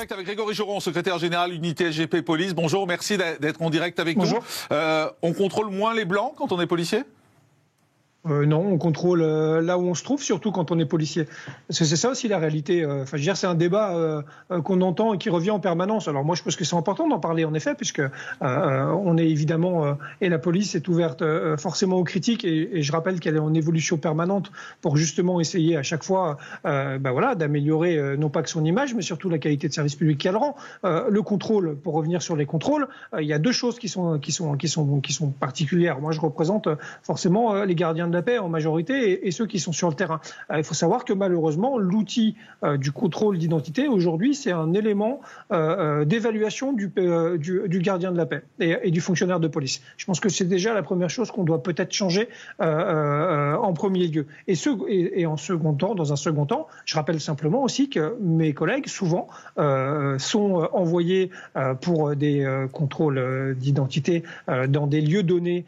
direct avec Grégory Joron, secrétaire général Unité SGP Police. Bonjour, merci d'être en direct avec Bonjour. nous. On contrôle moins les blancs quand on est policier ? Non, on contrôle là où on se trouve, surtout quand on est policier. Parce que c'est ça aussi la réalité. Enfin, je veux dire, c'est un débat qu'on entend et qui revient en permanence. Alors moi, je pense que c'est important d'en parler, en effet, puisque on est évidemment et la police est ouverte forcément aux critiques. Et je rappelle qu'elle est en évolution permanente pour justement essayer à chaque fois, d'améliorer non pas que son image, mais surtout la qualité de service public qu'elle rend. Le contrôle, pour revenir sur les contrôles, il y a deux choses qui sont particulières. Moi, je représente forcément les gardiens de la paix en majorité et ceux qui sont sur le terrain. Il faut savoir que malheureusement, l'outil du contrôle d'identité, aujourd'hui, c'est un élément d'évaluation du gardien de la paix et du fonctionnaire de police. Je pense que c'est déjà la première chose qu'on doit peut-être changer en premier lieu. Et en second temps, dans un second temps, je rappelle simplement aussi que mes collègues, souvent, sont envoyés pour des contrôles d'identité dans des lieux donnés,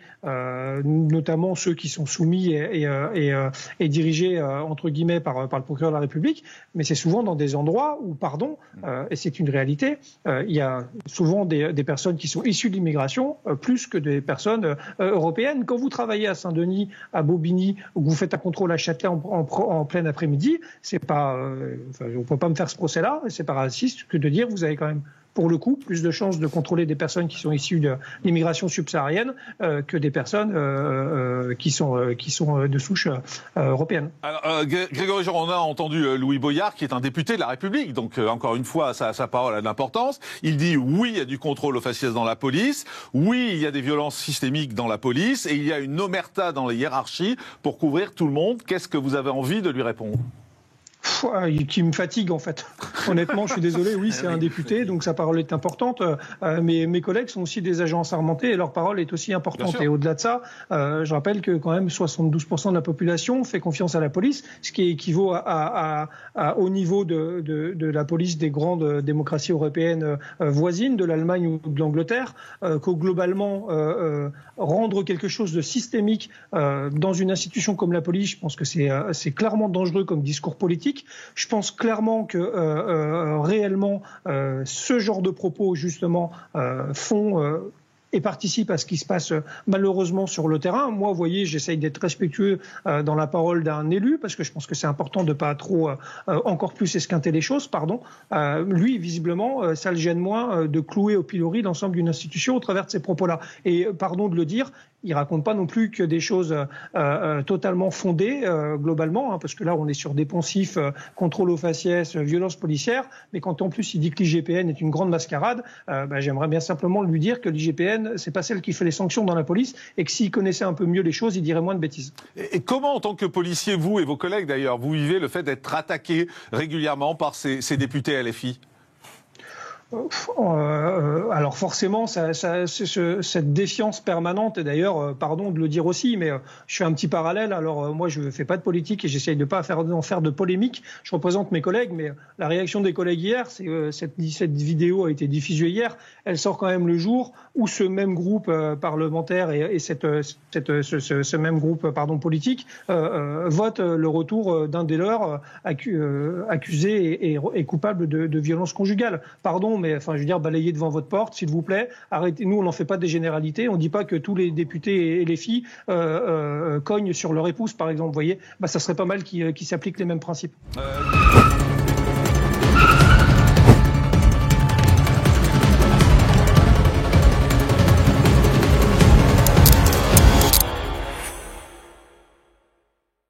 notamment ceux qui sont soumis et dirigé entre guillemets par le procureur de la République, mais c'est souvent dans des endroits où, et c'est une réalité, il y a souvent des personnes qui sont issues de l'immigration plus que des personnes européennes. Quand vous travaillez à Saint-Denis, à Bobigny, ou que vous faites un contrôle à Châtelet en plein après-midi, c'est pas, on peut pas me faire ce procès-là, c'est pas raciste que de dire vous avez quand même pour le coup, plus de chances de contrôler des personnes qui sont issues de l'immigration subsaharienne que des personnes qui sont de souche européenne. Alors, Grégory Joron, on a entendu Louis Boyard, qui est un député de la République, donc encore une fois, sa parole a de l'importance. Il dit oui, il y a du contrôle aux faciès dans la police, oui, il y a des violences systémiques dans la police, et il y a une omerta dans les hiérarchies pour couvrir tout le monde. Qu'est-ce que vous avez envie de lui répondre ? Qui me fatigue en fait. Honnêtement, je suis désolé, oui, c'est un député, donc sa parole est importante, mais mes collègues sont aussi des agents assermentés et leur parole est aussi importante. Et au-delà de ça, je rappelle que quand même 72% de la population fait confiance à la police, ce qui équivaut au niveau de la police des grandes démocraties européennes voisines, de l'Allemagne ou de l'Angleterre, qu'au globalement, rendre quelque chose de systémique dans une institution comme la police, je pense que c'est clairement dangereux comme discours politique. Je pense clairement que réellement ce genre de propos justement font et participe à ce qui se passe malheureusement sur le terrain. Moi, vous voyez, j'essaye d'être respectueux dans la parole d'un élu, parce que je pense que c'est important de ne pas trop encore plus esquinter les choses. Lui, visiblement, ça le gêne moins de clouer au pilori l'ensemble d'une institution au travers de ces propos-là. Et pardon de le dire, il raconte pas non plus que des choses totalement fondées globalement, parce que là on est sur des poncifs, contrôle aux faciès, violence policière, mais quand en plus il dit que l'IGPN est une grande mascarade, j'aimerais bien simplement lui dire que l'IGPN c'est pas celle qui fait les sanctions dans la police et que s'il connaissait un peu mieux les choses, il dirait moins de bêtises. Et comment, en tant que policier, vous et vos collègues d'ailleurs, vous vivez le fait d'être attaqué régulièrement par ces députés LFI ? Alors forcément, cette défiance permanente, et d'ailleurs, pardon de le dire aussi, mais je fais un petit parallèle. Alors moi, je ne fais pas de politique et j'essaye de pas en faire de polémique. Je représente mes collègues, mais la réaction des collègues hier, c'est cette vidéo a été diffusée hier. Elle sort quand même le jour où ce même groupe parlementaire et ce même groupe politique vote le retour d'un des leurs accusé et coupable de violence conjugale. Pardon, mais enfin, je veux dire, balayez devant votre porte, s'il vous plaît. Arrêtez. Nous, on n'en fait pas des généralités. On ne dit pas que tous les députés et les filles cognent sur leur épouse, par exemple. Vous voyez, ça serait pas mal qu'ils s'appliquent les mêmes principes.